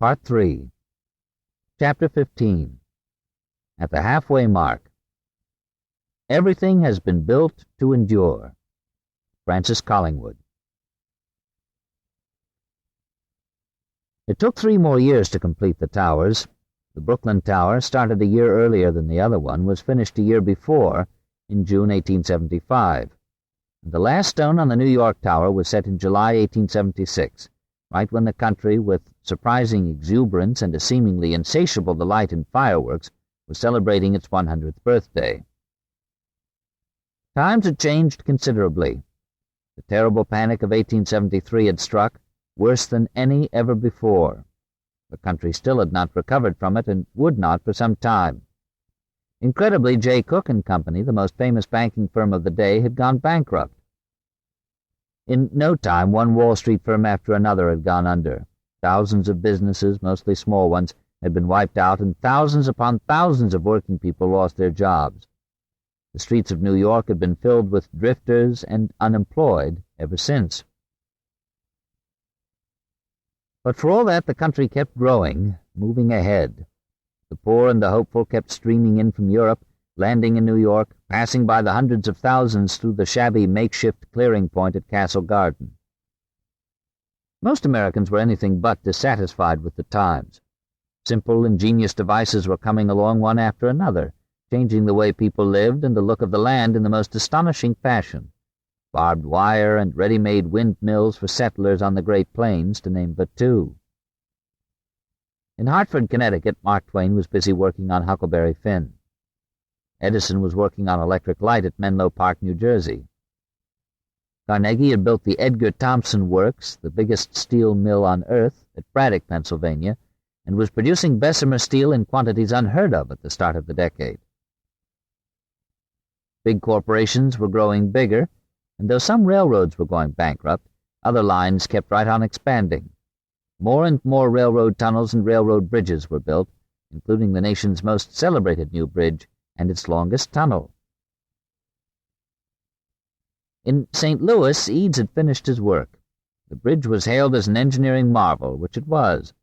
Part 3. Chapter 15. At the halfway mark. Everything has been built to endure. Francis Collingwood. It took 3 more years to complete the towers. The Brooklyn Tower, started a year earlier than the other one, was finished a year before, in June 1875. And the last stone on the New York Tower was set in July 1876, right when the country, with surprising exuberance and a seemingly insatiable delight in fireworks, was celebrating its 100th birthday. Times had changed considerably. The terrible panic of 1873 had struck, worse than any ever before. The country still had not recovered from it, and would not for some time. Incredibly, J. Cook & Company, the most famous banking firm of the day, had gone bankrupt. In no time, one Wall Street firm after another had gone under. Thousands of businesses, mostly small ones, had been wiped out, and thousands upon thousands of working people lost their jobs. The streets of New York had been filled with drifters and unemployed ever since. But for all that, the country kept growing, moving ahead. The poor and the hopeful kept streaming in from Europe, landing in New York, passing by the hundreds of thousands through the shabby makeshift clearing point at Castle Garden. Most Americans were anything but dissatisfied with the times. Simple, ingenious devices were coming along one after another, changing the way people lived and the look of the land in the most astonishing fashion. Barbed wire and ready-made windmills for settlers on the Great Plains, to name but 2. In Hartford, Connecticut, Mark Twain was busy working on Huckleberry Finn. Edison was working on electric light at Menlo Park, New Jersey. Carnegie had built the Edgar Thomson Works, the biggest steel mill on earth, at Braddock, Pennsylvania, and was producing Bessemer steel in quantities unheard of at the start of the decade. Big corporations were growing bigger, and though some railroads were going bankrupt, other lines kept right on expanding. More and more railroad tunnels and railroad bridges were built, including the nation's most celebrated new bridge and its longest tunnel. In St. Louis, Eads had finished his work. The bridge was hailed as an engineering marvel, which it was.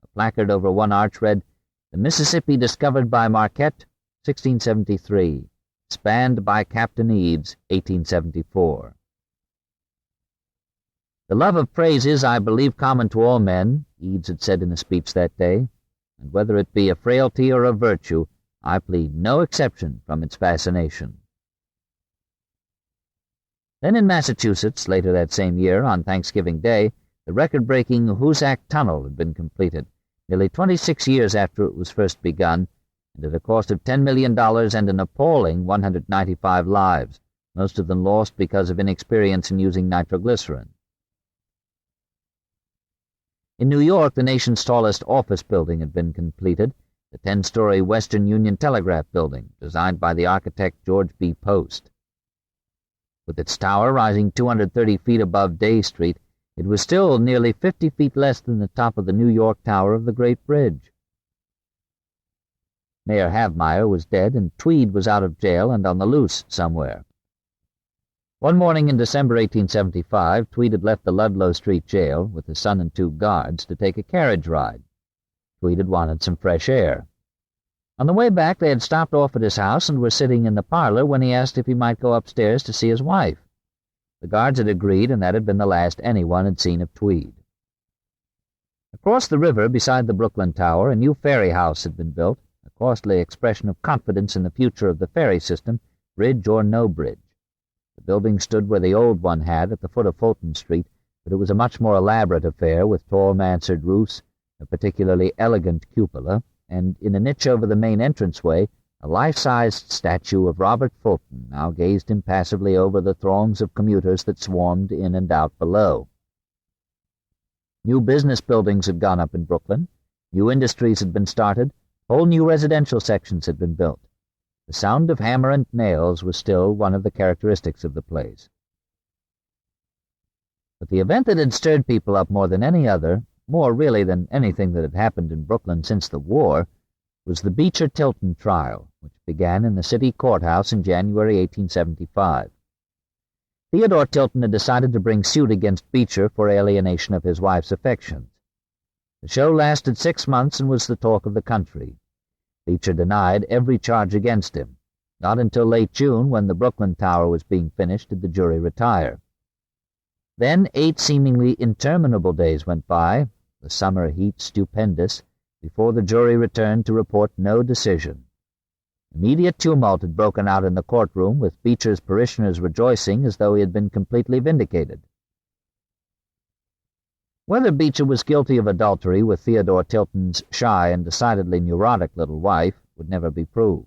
A placard over one arch read, "The Mississippi discovered by Marquette, 1673. Spanned by Captain Eads, 1874. The love of praise is, I believe, common to all men," Eads had said in a speech that day, "and whether it be a frailty or a virtue, I plead no exception from its fascination." Then in Massachusetts, later that same year, on Thanksgiving Day, the record-breaking Hoosac Tunnel had been completed, nearly 26 years after it was first begun, and at a cost of $10 million and an appalling 195 lives, most of them lost because of inexperience in using nitroglycerin. In New York, the nation's tallest office building had been completed, the 10-story Western Union Telegraph Building, designed by the architect George B. Post. With its tower rising 230 feet above Day Street, it was still nearly 50 feet less than the top of the New York Tower of the Great Bridge. Mayor Havmeyer was dead, and Tweed was out of jail and on the loose somewhere. One morning in December 1875, Tweed had left the Ludlow Street jail, with his son and 2 guards, to take a carriage ride. Tweed had wanted some fresh air. On the way back, they had stopped off at his house and were sitting in the parlor when he asked if he might go upstairs to see his wife. The guards had agreed, and that had been the last anyone had seen of Tweed. Across the river, beside the Brooklyn Tower, a new ferry house had been built, a costly expression of confidence in the future of the ferry system, bridge or no bridge. The building stood where the old one had, at the foot of Fulton Street, but it was a much more elaborate affair, with tall mansard roofs, a particularly elegant cupola, and in a niche over the main entranceway, a life-sized statue of Robert Fulton now gazed impassively over the throngs of commuters that swarmed in and out below. New business buildings had gone up in Brooklyn, new industries had been started, whole new residential sections had been built. The sound of hammer and nails was still one of the characteristics of the place. But the event that had stirred people up more than any other, more really than anything that had happened in Brooklyn since the war, was the Beecher-Tilton trial, which began in the city courthouse in January 1875. Theodore Tilton had decided to bring suit against Beecher for alienation of his wife's affections. The show lasted 6 months and was the talk of the country. Beecher denied every charge against him. Not until late June, when the Brooklyn Tower was being finished, did the jury retire. Then 8 seemingly interminable days went by, the summer heat stupendous, before the jury returned to report no decision. Immediate tumult had broken out in the courtroom, with Beecher's parishioners rejoicing as though he had been completely vindicated. Whether Beecher was guilty of adultery with Theodore Tilton's shy and decidedly neurotic little wife would never be proved.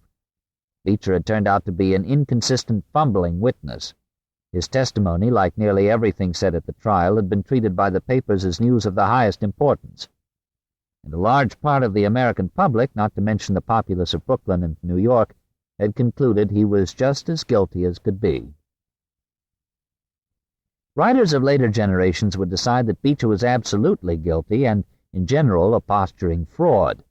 Beecher had turned out to be an inconsistent, fumbling witness. His testimony, like nearly everything said at the trial, had been treated by the papers as news of the highest importance. And a large part of the American public, not to mention the populace of Brooklyn and New York, had concluded he was just as guilty as could be. Writers of later generations would decide that Beecher was absolutely guilty and, in general, a posturing fraud.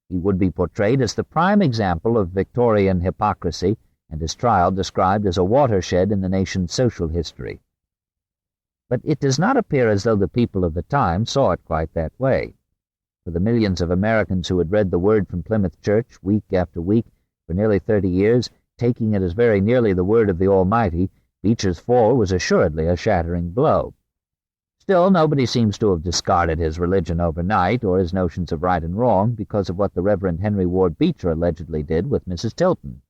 He would be portrayed as the prime example of Victorian hypocrisy, and his trial described as a watershed in the nation's social history. But it does not appear as though the people of the time saw it quite that way. For the millions of Americans who had read the Word from Plymouth Church week after week for nearly 30 years, taking it as very nearly the word of the Almighty, Beecher's fall was assuredly a shattering blow. Still, nobody seems to have discarded his religion overnight, or his notions of right and wrong, because of what the Reverend Henry Ward Beecher allegedly did with Mrs. Tilton.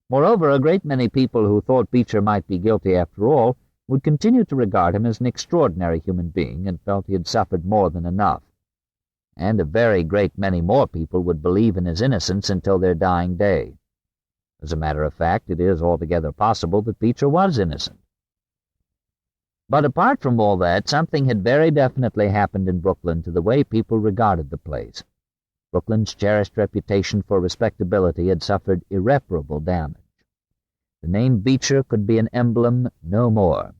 Moreover, a great many people who thought Beecher might be guilty after all would continue to regard him as an extraordinary human being, and felt he had suffered more than enough. And a very great many more people would believe in his innocence until their dying day. As a matter of fact, it is altogether possible that Beecher was innocent. But apart from all that, something had very definitely happened in Brooklyn to the way people regarded the place. Brooklyn's cherished reputation for respectability had suffered irreparable damage. The name Beecher could be an emblem no more.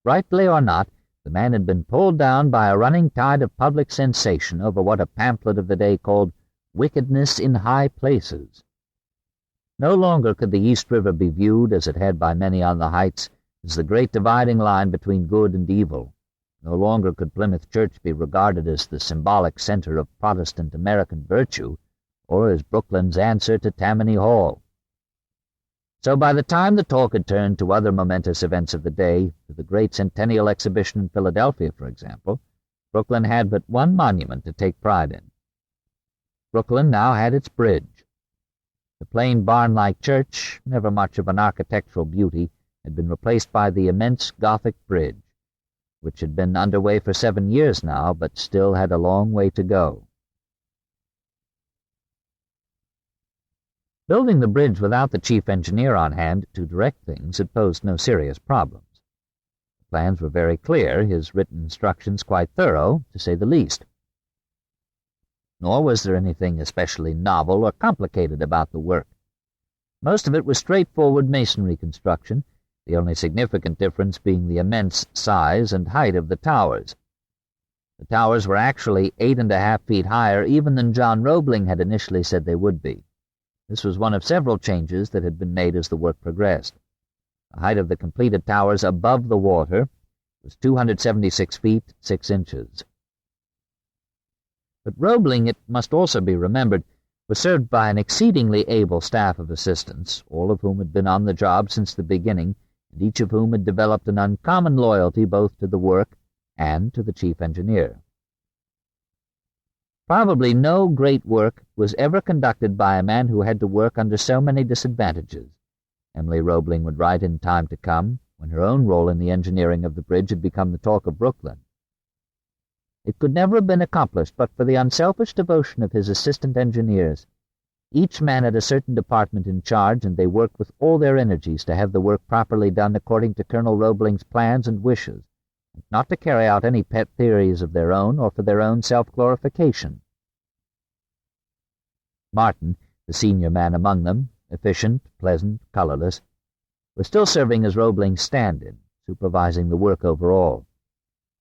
Rightly or not, the man had been pulled down by a running tide of public sensation over what a pamphlet of the day called wickedness in high places. No longer could the East River be viewed, as it had by many on the Heights, as the great dividing line between good and evil. No longer could Plymouth Church be regarded as the symbolic center of Protestant American virtue, or as Brooklyn's answer to Tammany Hall. So by the time the talk had turned to other momentous events of the day, to the great Centennial Exhibition in Philadelphia, for example, Brooklyn had but one monument to take pride in. Brooklyn now had its bridge. The plain barn-like church, never much of an architectural beauty, had been replaced by the immense Gothic bridge, which had been underway for 7 years now, but still had a long way to go. Building the bridge without the chief engineer on hand to direct things had posed no serious problems. The plans were very clear, his written instructions quite thorough, to say the least. Nor was there anything especially novel or complicated about the work. Most of it was straightforward masonry construction, the only significant difference being the immense size and height of the towers. The towers were actually 8.5 feet higher even than John Roebling had initially said they would be. This was one of several changes that had been made as the work progressed. The height of the completed towers above the water was 276 feet 6 inches. But Roebling, it must also be remembered, was served by an exceedingly able staff of assistants, all of whom had been on the job since the beginning, and each of whom had developed an uncommon loyalty both to the work and to the chief engineer. Probably no great work was ever conducted by a man who had to work under so many disadvantages. Emily Roebling would write in time to come, when her own role in the engineering of the bridge had become the talk of Brooklyn. It could never have been accomplished but for the unselfish devotion of his assistant engineers. Each man had a certain department in charge, and they worked with all their energies to have the work properly done according to Colonel Roebling's plans and wishes, and not to carry out any pet theories of their own or for their own self-glorification. Martin, the senior man among them, efficient, pleasant, colorless, was still serving as Roebling's stand-in, supervising the work overall.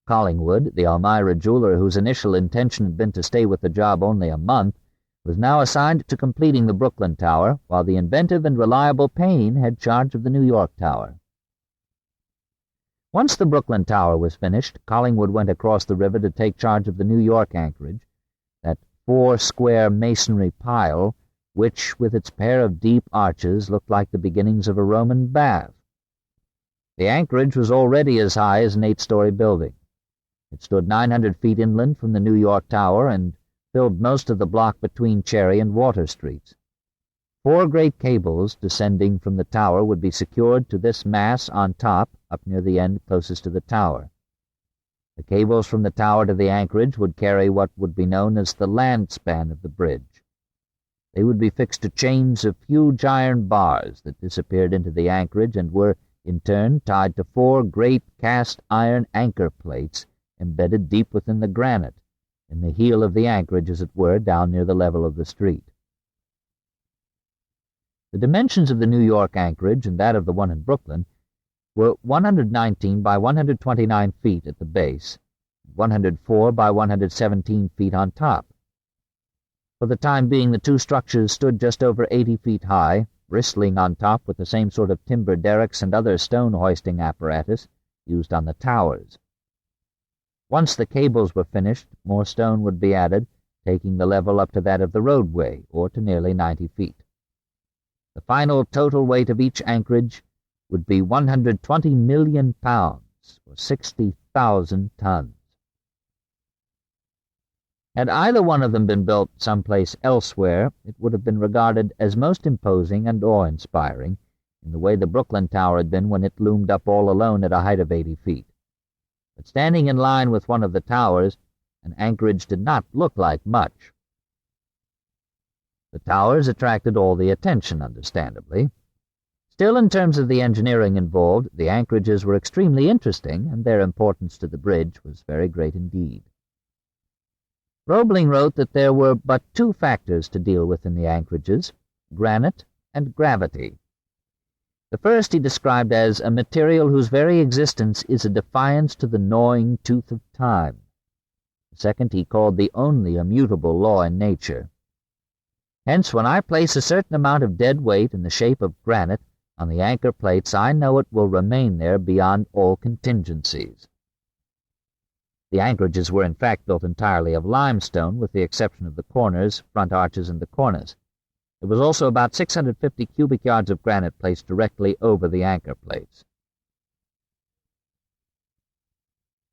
Collingwood, the Elmira jeweler whose initial intention had been to stay with the job only a month, was now assigned to completing the Brooklyn Tower, while the inventive and reliable Payne had charge of the New York Tower. Once the Brooklyn Tower was finished, Collingwood went across the river to take charge of the New York anchorage, that 4-square masonry pile which, with its pair of deep arches, looked like the beginnings of a Roman bath. The anchorage was already as high as an 8-story building. It stood 900 feet inland from the New York Tower and filled most of the block between Cherry and Water Streets. 4 great cables descending from the tower would be secured to this mass on top, up near the end closest to the tower. The cables from the tower to the anchorage would carry what would be known as the land span of the bridge. They would be fixed to chains of huge iron bars that disappeared into the anchorage and were, in turn, tied to 4 great cast-iron anchor plates embedded deep within the granite, in the heel of the anchorage, as it were, down near the level of the street. The dimensions of the New York anchorage and that of the one in Brooklyn were 119 by 129 feet at the base, 104 by 117 feet on top. For the time being, the 2 structures stood just over 80 feet high, bristling on top with the same sort of timber derricks and other stone hoisting apparatus used on the towers. Once the cables were finished, more stone would be added, taking the level up to that of the roadway, or to nearly 90 feet. The final total weight of each anchorage would be 120 million pounds, or 60,000 tons. Had either one of them been built someplace elsewhere, it would have been regarded as most imposing and awe-inspiring, in the way the Brooklyn Tower had been when it loomed up all alone at a height of 80 feet. But standing in line with one of the towers, an anchorage did not look like much. The towers attracted all the attention, understandably. Still, in terms of the engineering involved, the anchorages were extremely interesting, and their importance to the bridge was very great indeed. Roebling wrote that there were but 2 factors to deal with in the anchorages, granite and gravity. The first he described as a material whose very existence is a defiance to the gnawing tooth of time. The second he called the only immutable law in nature. Hence, when I place a certain amount of dead weight in the shape of granite on the anchor plates, I know it will remain there beyond all contingencies. The anchorages were in fact built entirely of limestone, with the exception of the corners, front arches, and the cornice. There was also about 650 cubic yards of granite placed directly over the anchor plates.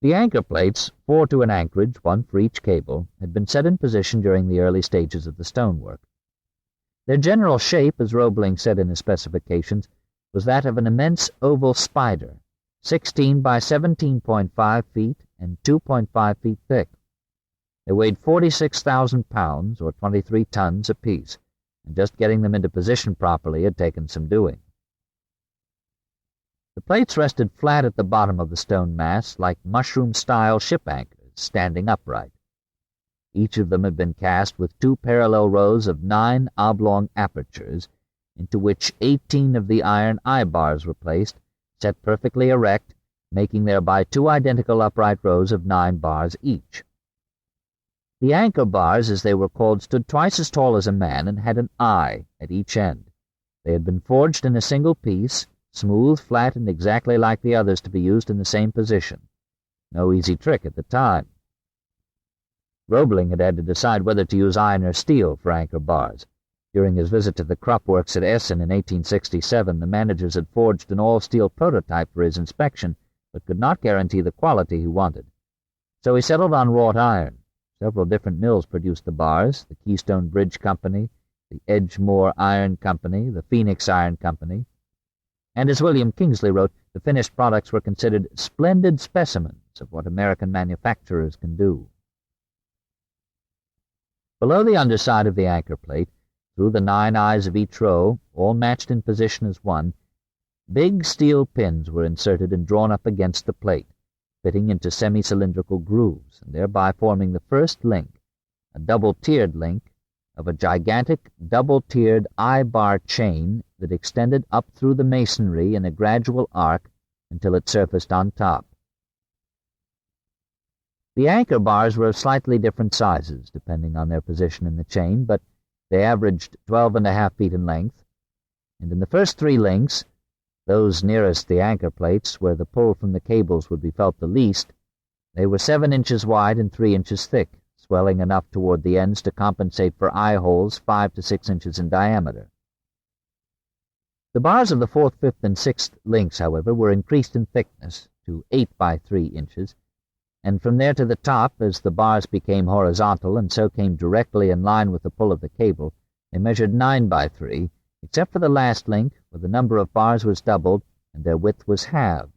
The anchor plates, 4 to an anchorage, 1 for each cable, had been set in position during the early stages of the stonework. Their general shape, as Roebling said in his specifications, was that of an immense oval spider, 16 by 17.5 feet and 2.5 feet thick. They weighed 46,000 pounds, or 23 tons apiece, and just getting them into position properly had taken some doing. The plates rested flat at the bottom of the stone mass, like mushroom-style ship anchors, standing upright. Each of them had been cast with 2 parallel rows of 9 oblong apertures, into which 18 of the iron eye-bars were placed, set perfectly erect, making thereby 2 identical upright rows of 9 bars each. The anchor bars, as they were called, stood twice as tall as a man and had an eye at each end. They had been forged in a single piece, smooth, flat, and exactly like the others to be used in the same position. No easy trick at the time. Roebling had to decide whether to use iron or steel for anchor bars. During his visit to the Krupp works at Essen in 1867, the managers had forged an all-steel prototype for his inspection, but could not guarantee the quality he wanted. So he settled on wrought iron. Several different mills produced the bars: the Keystone Bridge Company, the Edgemoor Iron Company, the Phoenix Iron Company. And as William Kingsley wrote, the finished products were considered splendid specimens of what American manufacturers can do. Below the underside of the anchor plate, through the 9 eyes of each row, all matched in position as one, big steel pins were inserted and drawn up against the plate, fitting into semi-cylindrical grooves, and thereby forming the first link, a double-tiered link, of a gigantic double-tiered eye-bar chain that extended up through the masonry in a gradual arc until it surfaced on top. The anchor bars were of slightly different sizes, depending on their position in the chain, but they averaged 12.5 feet in length, and in the first 3 links those nearest the anchor plates, where the pull from the cables would be felt the least, they were 7 inches wide and 3 inches thick, swelling enough toward the ends to compensate for eye holes 5 to 6 inches in diameter. The bars of the 4th, 5th, and 6th links, however, were increased in thickness to 8 by 3 inches, and from there to the top, as the bars became horizontal and so came directly in line with the pull of the cable, they measured 9 by 3, except for the last link, where the number of bars was doubled and their width was halved.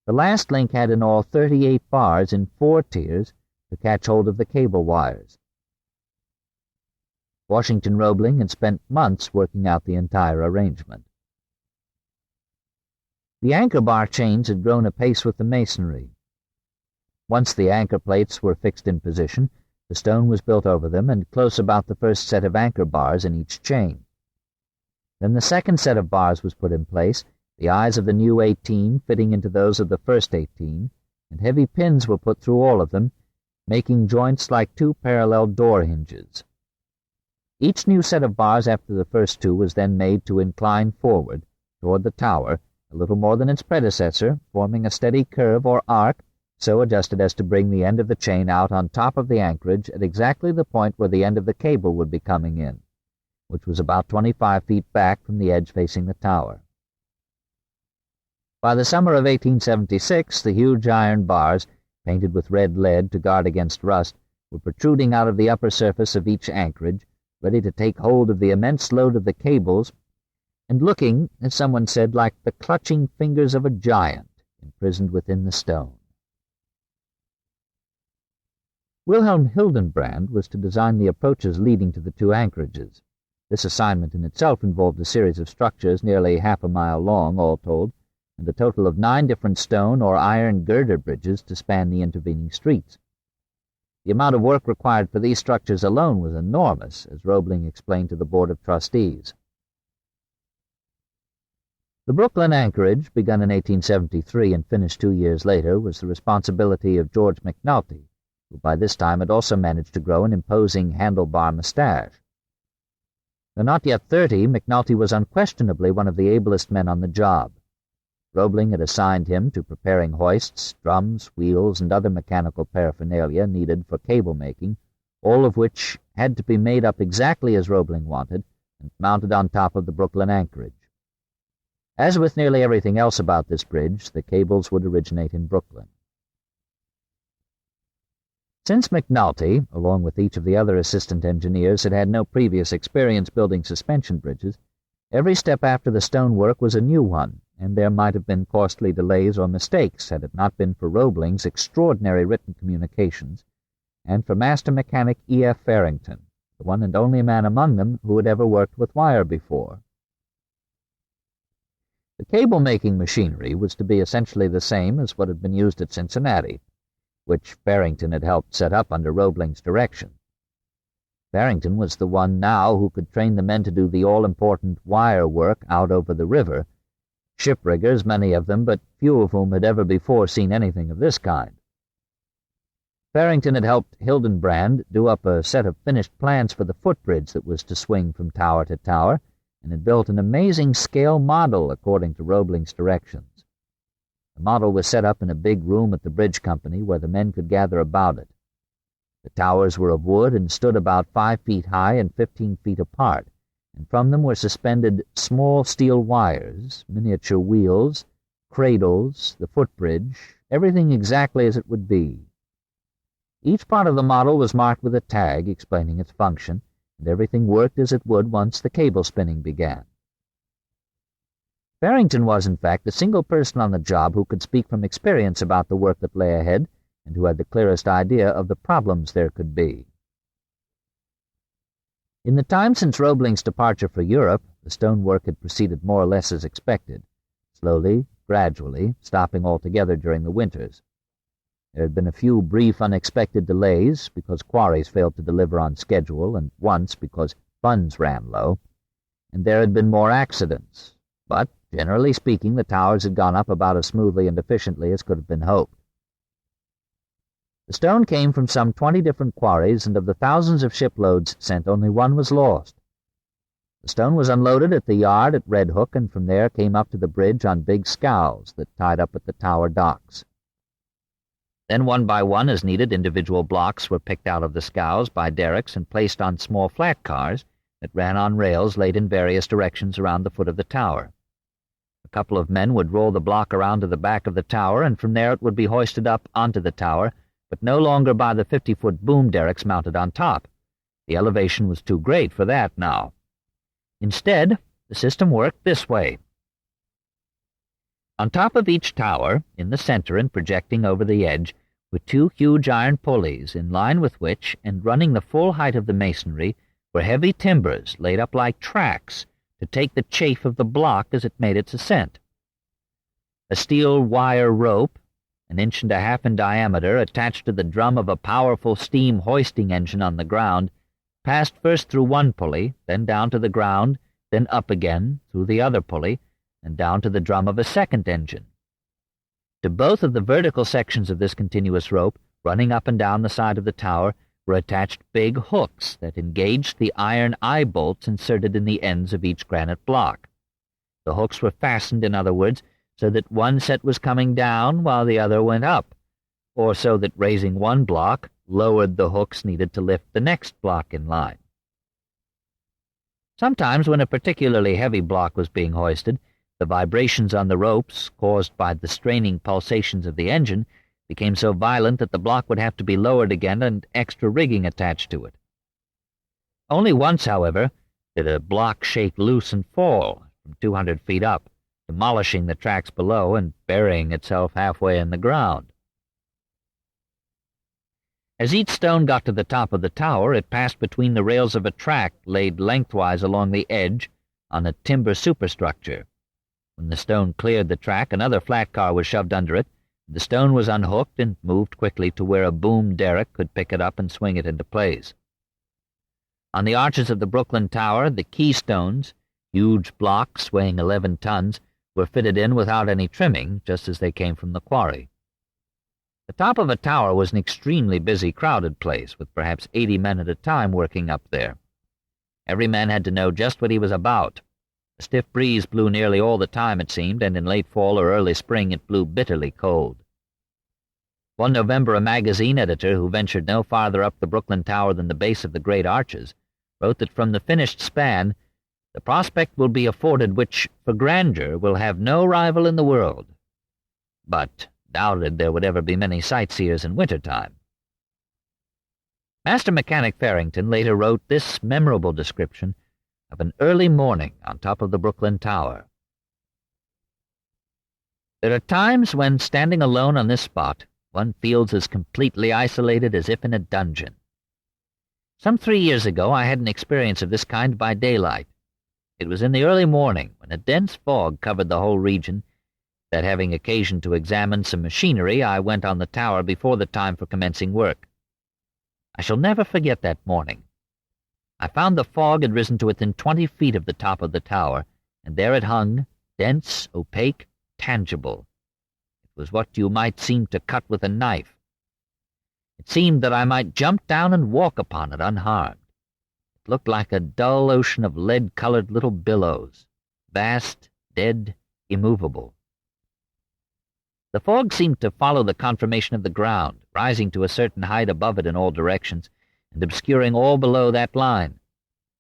The last link had in all 38 bars in 4 tiers to catch hold of the cable wires. Washington Roebling had spent months working out the entire arrangement. The anchor bar chains had grown apace with the masonry. Once the anchor plates were fixed in position, the stone was built over them and close about the first set of anchor bars in each chain. Then the second set of bars was put in place, the eyes of the new 18 fitting into those of the first 18, and heavy pins were put through all of them, making joints like 2 parallel door hinges. Each new set of bars after the first 2 was then made to incline forward toward the tower, a little more than its predecessor, forming a steady curve or arc, so adjusted as to bring the end of the chain out on top of the anchorage at exactly the point where the end of the cable would be coming in, which was about 25 feet back from the edge facing the tower. By the summer of 1876, the huge iron bars, painted with red lead to guard against rust, were protruding out of the upper surface of each anchorage, ready to take hold of the immense load of the cables, and looking, as someone said, like the clutching fingers of a giant imprisoned within the stone. Wilhelm Hildenbrand was to design the approaches leading to the 2 anchorages. This assignment in itself involved a series of structures nearly half a mile long, all told, and a total of 9 different stone or iron girder bridges to span the intervening streets. The amount of work required for these structures alone was enormous, as Roebling explained to the Board of Trustees. The Brooklyn anchorage, begun in 1873 and finished 2 years later, was the responsibility of George McNulty, who by this time had also managed to grow an imposing handlebar mustache. Though not yet 30, McNulty was unquestionably one of the ablest men on the job. Roebling had assigned him to preparing hoists, drums, wheels, and other mechanical paraphernalia needed for cable making, all of which had to be made up exactly as Roebling wanted and mounted on top of the Brooklyn anchorage. As with nearly everything else about this bridge, the cables would originate in Brooklyn. Since McNulty, along with each of the other assistant engineers, had had no previous experience building suspension bridges, every step after the stonework was a new one, and there might have been costly delays or mistakes had it not been for Roebling's extraordinary written communications, and for master mechanic E.F. Farrington, the one and only man among them who had ever worked with wire before. The cable-making machinery was to be essentially the same as what had been used at Cincinnati, which Farrington had helped set up under Roebling's direction. Farrington was the one now who could train the men to do the all-important wire work out over the river, ship-riggers, many of them, but few of whom had ever before seen anything of this kind. Farrington had helped Hildenbrand do up a set of finished plans for the footbridge that was to swing from tower to tower, and had built an amazing scale model according to Roebling's directions. The model was set up in a big room at the bridge company where the men could gather about it. The towers were of wood and stood about 5 feet high and 15 feet apart, and from them were suspended small steel wires, miniature wheels, cradles, the footbridge, everything exactly as it would be. Each part of the model was marked with a tag explaining its function, and everything worked as it would once the cable spinning began. Farrington was, in fact, the single person on the job who could speak from experience about the work that lay ahead and who had the clearest idea of the problems there could be. In the time since Roebling's departure for Europe, the stonework had proceeded more or less as expected, slowly, gradually, stopping altogether during the winters. There had been a few brief, unexpected delays because quarries failed to deliver on schedule and once because funds ran low, and there had been more accidents, but generally speaking, the towers had gone up about as smoothly and efficiently as could have been hoped. The stone came from some 20 different quarries, and of the thousands of shiploads sent, only one was lost. The stone was unloaded at the yard at Red Hook, and from there came up to the bridge on big scows that tied up at the tower docks. Then one by one, as needed, individual blocks were picked out of the scows by derricks and placed on small flat cars that ran on rails laid in various directions around the foot of the tower. A couple of men would roll the block around to the back of the tower, and from there it would be hoisted up onto the tower, but no longer by the 50-foot boom derricks mounted on top. The elevation was too great for that now. Instead, the system worked this way. On top of each tower, in the center and projecting over the edge, were two huge iron pulleys, in line with which, and running the full height of the masonry, were heavy timbers laid up like tracks to take the chafe of the block as it made its ascent. A steel wire rope, 1.5 inches in diameter, attached to the drum of a powerful steam hoisting engine on the ground, passed first through one pulley, then down to the ground, then up again through the other pulley, and down to the drum of a second engine. To both of the vertical sections of this continuous rope, running up and down the side of the tower, were attached big hooks that engaged the iron eye bolts inserted in the ends of each granite block. The hooks were fastened, in other words, so that one set was coming down while the other went up, or so that raising one block lowered the hooks needed to lift the next block in line. Sometimes, when a particularly heavy block was being hoisted, the vibrations on the ropes, caused by the straining pulsations of the engine, became so violent that the block would have to be lowered again and extra rigging attached to it. Only once, however, did a block shake loose and fall from 200 feet up, demolishing the tracks below and burying itself halfway in the ground. As each stone got to the top of the tower, it passed between the rails of a track laid lengthwise along the edge on a timber superstructure. When the stone cleared the track, another flat car was shoved under it. The stone was unhooked and moved quickly to where a boom derrick could pick it up and swing it into place. On the arches of the Brooklyn Tower, the keystones, huge blocks weighing 11 tons, were fitted in without any trimming, just as they came from the quarry. The top of a tower was an extremely busy, crowded place, with perhaps 80 men at a time working up there. Every man had to know just what he was about. A stiff breeze blew nearly all the time, it seemed, and in late fall or early spring it blew bitterly cold. One November, a magazine editor, who ventured no farther up the Brooklyn Tower than the base of the great arches, wrote that from the finished span, the prospect will be afforded which, for grandeur, will have no rival in the world, but doubted there would ever be many sightseers in winter-time. Master Mechanic Farrington later wrote this memorable description of an early morning on top of the Brooklyn Tower. There are times when, standing alone on this spot, one feels as completely isolated as if in a dungeon. Some 3 years ago I had an experience of this kind by daylight. It was in the early morning, when a dense fog covered the whole region, that having occasion to examine some machinery, I went on the tower before the time for commencing work. I shall never forget that morning. I found the fog had risen to within 20 feet of the top of the tower, and there it hung, dense, opaque, tangible. It was what you might seem to cut with a knife. It seemed that I might jump down and walk upon it unharmed. It looked like a dull ocean of lead-colored little billows, vast, dead, immovable. The fog seemed to follow the conformation of the ground, rising to a certain height above it in all directions, and obscuring all below that line.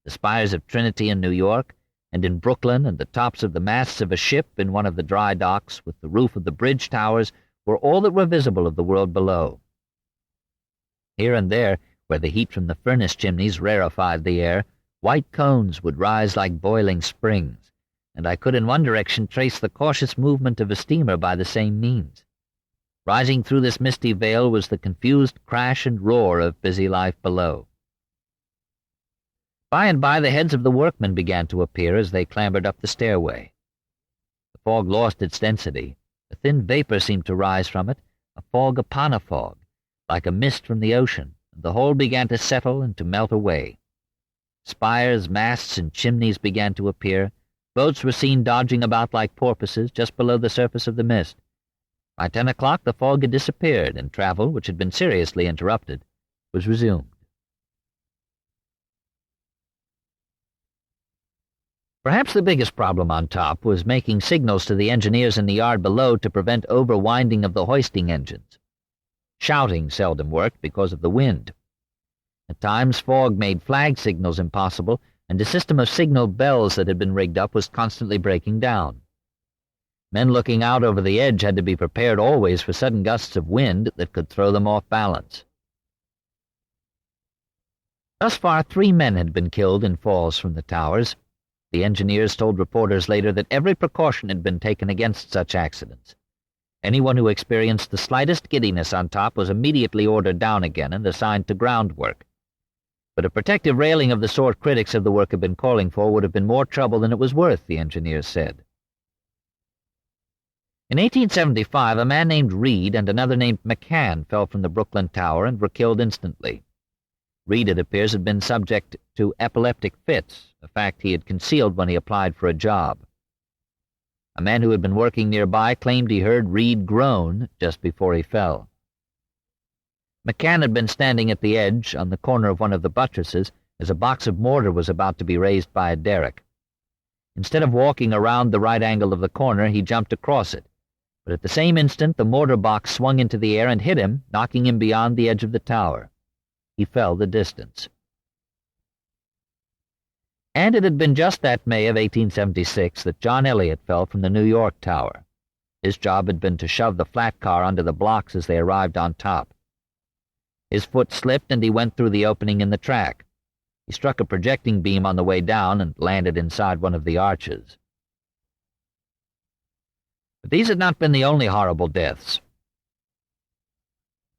The spires of Trinity in New York, and in Brooklyn, and the tops of the masts of a ship in one of the dry docks, with the roof of the bridge towers, were all that were visible of the world below. Here and there, where the heat from the furnace chimneys rarefied the air, white cones would rise like boiling springs, and I could in one direction trace the cautious movement of a steamer by the same means. Rising through this misty veil was the confused crash and roar of busy life below. By and by the heads of the workmen began to appear as they clambered up the stairway. The fog lost its density. A thin vapor seemed to rise from it, a fog upon a fog, like a mist from the ocean, and the whole began to settle and to melt away. Spires, masts, and chimneys began to appear. Boats were seen dodging about like porpoises just below the surface of the mist. By 10 o'clock the fog had disappeared, and travel, which had been seriously interrupted, was resumed. Perhaps the biggest problem on top was making signals to the engineers in the yard below to prevent overwinding of the hoisting engines. Shouting seldom worked because of the wind. At times, fog made flag signals impossible, and the system of signal bells that had been rigged up was constantly breaking down. Men looking out over the edge had to be prepared always for sudden gusts of wind that could throw them off balance. Thus far, 3 men had been killed in falls from the towers. The engineers told reporters later that every precaution had been taken against such accidents. Anyone who experienced the slightest giddiness on top was immediately ordered down again and assigned to ground work. But a protective railing of the sort critics of the work had been calling for would have been more trouble than it was worth, the engineers said. In 1875, a man named Reed and another named McCann fell from the Brooklyn Tower and were killed instantly. Reed, it appears, had been subject to epileptic fits, a fact he had concealed when he applied for a job. A man who had been working nearby claimed he heard Reed groan just before he fell. McCann had been standing at the edge on the corner of one of the buttresses as a box of mortar was about to be raised by a derrick. Instead of walking around the right angle of the corner, he jumped across it, but at the same instant the mortar box swung into the air and hit him, knocking him beyond the edge of the tower. He fell the distance. And it had been just that May of 1876 that John Elliott fell from the New York Tower. His job had been to shove the flat car under the blocks as they arrived on top. His foot slipped and he went through the opening in the track. He struck a projecting beam on the way down and landed inside one of the arches. But these had not been the only horrible deaths.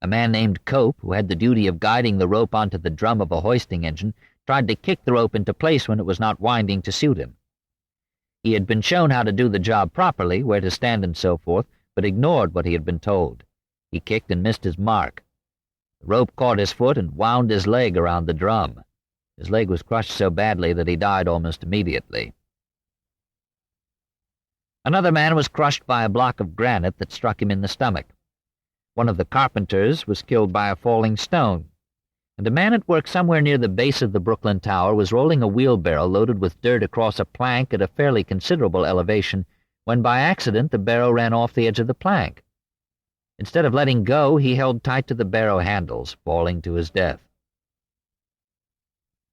A man named Cope, who had the duty of guiding the rope onto the drum of a hoisting engine, tried to kick the rope into place when it was not winding to suit him. He had been shown how to do the job properly, where to stand and so forth, but ignored what he had been told. He kicked and missed his mark. The rope caught his foot and wound his leg around the drum. His leg was crushed so badly that he died almost immediately. Another man was crushed by a block of granite that struck him in the stomach. One of the carpenters was killed by a falling stone, and a man at work somewhere near the base of the Brooklyn Tower was rolling a wheelbarrow loaded with dirt across a plank at a fairly considerable elevation when by accident the barrow ran off the edge of the plank. Instead of letting go, he held tight to the barrow handles, falling to his death.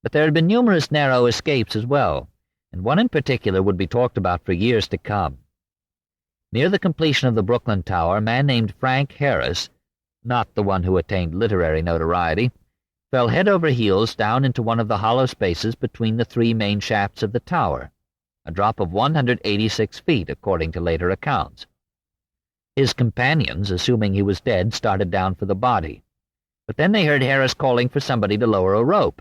But there had been numerous narrow escapes as well, and one in particular would be talked about for years to come. Near the completion of the Brooklyn Tower, a man named Frank Harris, not the one who attained literary notoriety, fell head over heels down into one of the hollow spaces between the 3 main shafts of the tower, a drop of 186 feet, according to later accounts. His companions, assuming he was dead, started down for the body, but then they heard Harris calling for somebody to lower a rope.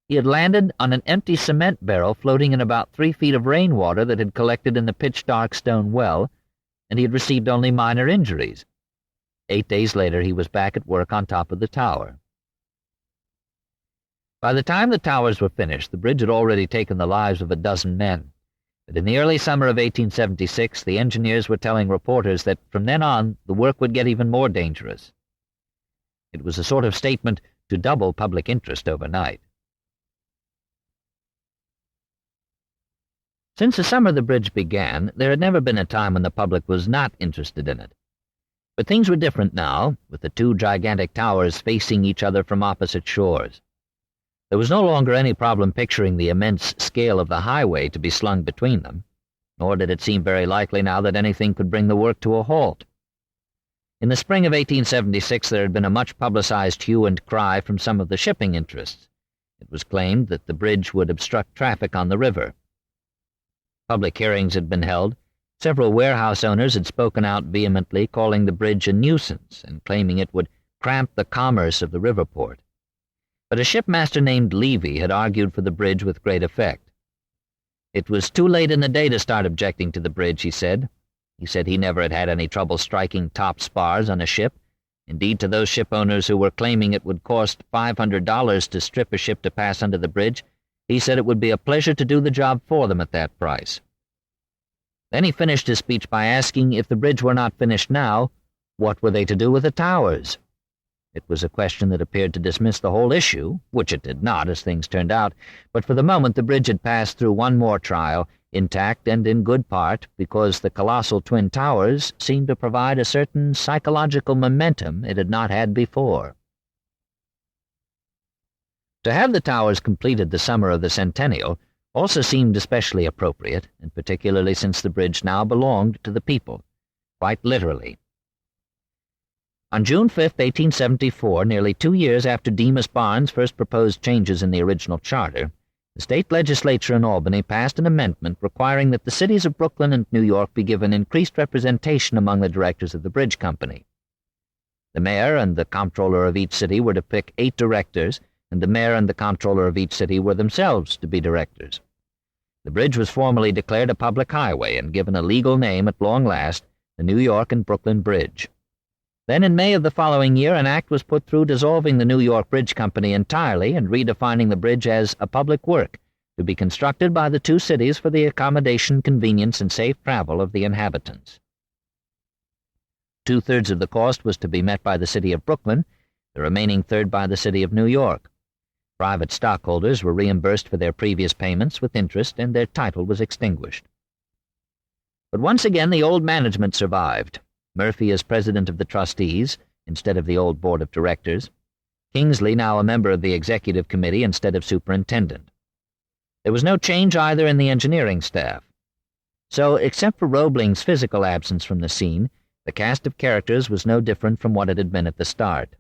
He had landed on an empty cement barrel floating in about 3 feet of rainwater that had collected in the pitch-dark stone well, and he had received only minor injuries. 8 days later, he was back at work on top of the tower. By the time the towers were finished, the bridge had already taken the lives of a dozen men. But in the early summer of 1876, the engineers were telling reporters that from then on, the work would get even more dangerous. It was a sort of statement to double public interest overnight. Since the summer the bridge began, there had never been a time when the public was not interested in it. But things were different now, with the 2 gigantic towers facing each other from opposite shores. There was no longer any problem picturing the immense scale of the highway to be slung between them, nor did it seem very likely now that anything could bring the work to a halt. In the spring of 1876 there had been a much publicized hue and cry from some of the shipping interests. It was claimed that the bridge would obstruct traffic on the river. Public hearings had been held. Several warehouse owners had spoken out vehemently, calling the bridge a nuisance and claiming it would cramp the commerce of the river port. But a shipmaster named Levy had argued for the bridge with great effect. It was too late in the day to start objecting to the bridge, he said. He said he never had any trouble striking top spars on a ship. Indeed, to those ship owners who were claiming it would cost $500 to strip a ship to pass under the bridge, he said it would be a pleasure to do the job for them at that price. Then he finished his speech by asking if the bridge were not finished now, what were they to do with the towers? It was a question that appeared to dismiss the whole issue, which it did not, as things turned out, but for the moment the bridge had passed through one more trial, intact and in good part because the colossal twin towers seemed to provide a certain psychological momentum it had not had before. To have the towers completed the summer of the centennial also seemed especially appropriate, and particularly since the bridge now belonged to the people, quite literally. On June 5, 1874, nearly 2 years after Demas Barnes first proposed changes in the original charter, the state legislature in Albany passed an amendment requiring that the cities of Brooklyn and New York be given increased representation among the directors of the bridge company. The mayor and the comptroller of each city were to pick 8 directors, and the mayor and the comptroller of each city were themselves to be directors. The bridge was formally declared a public highway and given a legal name at long last, the New York and Brooklyn Bridge. Then in May of the following year, an act was put through dissolving the New York Bridge Company entirely and redefining the bridge as a public work to be constructed by the 2 cities for the accommodation, convenience, and safe travel of the inhabitants. 2/3 of the cost was to be met by the city of Brooklyn, the remaining third by the city of New York. Private stockholders were reimbursed for their previous payments with interest, and their title was extinguished. But once again the old management survived. Murphy as president of the trustees, instead of the old board of directors. Kingsley now a member of the executive committee instead of superintendent. There was no change either in the engineering staff. So, except for Roebling's physical absence from the scene, the cast of characters was no different from what it had been at the start.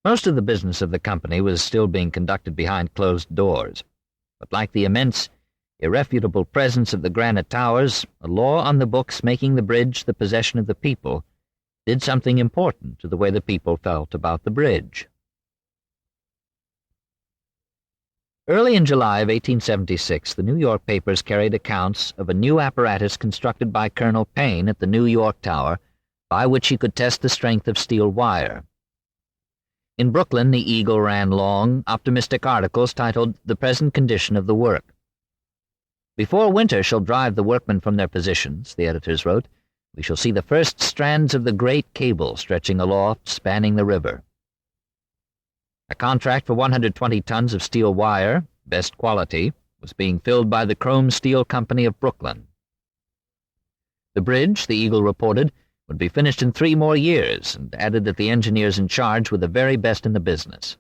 Most of the business of the company was still being conducted behind closed doors, but like the immense, irrefutable presence of the granite towers, a law on the books making the bridge the possession of the people did something important to the way the people felt about the bridge. Early in July of 1876, the New York papers carried accounts of a new apparatus constructed by Colonel Payne at the New York Tower by which he could test the strength of steel wire. In Brooklyn, the Eagle ran long, optimistic articles titled "The Present Condition of the Work." "Before winter shall drive the workmen from their positions," the editors wrote, "we shall see the first strands of the great cable stretching aloft, spanning the river." A contract for 120 tons of steel wire, best quality, was being filled by the Chrome Steel Company of Brooklyn. The bridge, the Eagle reported, would be finished in 3 more years, and added that the engineers in charge were the very best in the business.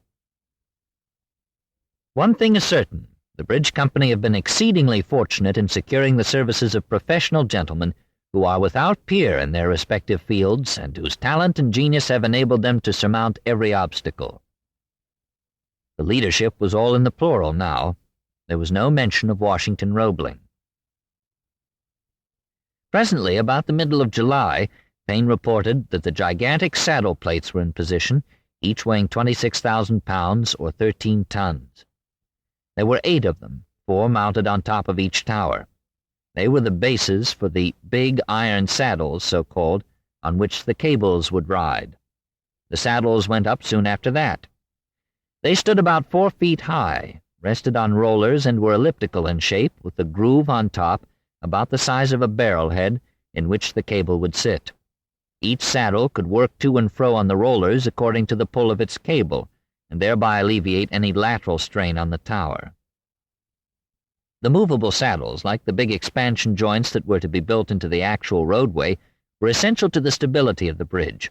One thing is certain. The bridge company have been exceedingly fortunate in securing the services of professional gentlemen who are without peer in their respective fields and whose talent and genius have enabled them to surmount every obstacle. The leadership was all in the plural now. There was no mention of Washington Roebling. Presently, about the middle of July, Payne reported that the gigantic saddle plates were in position, each weighing 26,000 pounds or 13 tons. There were 8 of them, 4 mounted on top of each tower. They were the bases for the big iron saddles, so-called, on which the cables would ride. The saddles went up soon after that. They stood about 4 feet high, rested on rollers, and were elliptical in shape, with a groove on top about the size of a barrel head in which the cable would sit. Each saddle could work to and fro on the rollers according to the pull of its cable, and thereby alleviate any lateral strain on the tower. The movable saddles, like the big expansion joints that were to be built into the actual roadway, were essential to the stability of the bridge.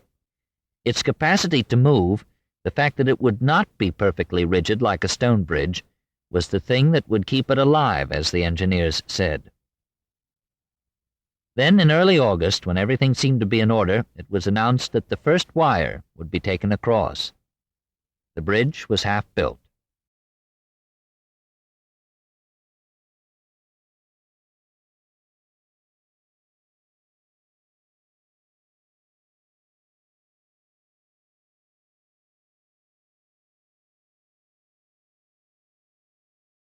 Its capacity to move, the fact that it would not be perfectly rigid like a stone bridge, was the thing that would keep it alive, as the engineers said. Then, in early August, when everything seemed to be in order, it was announced that the first wire would be taken across. The bridge was half built.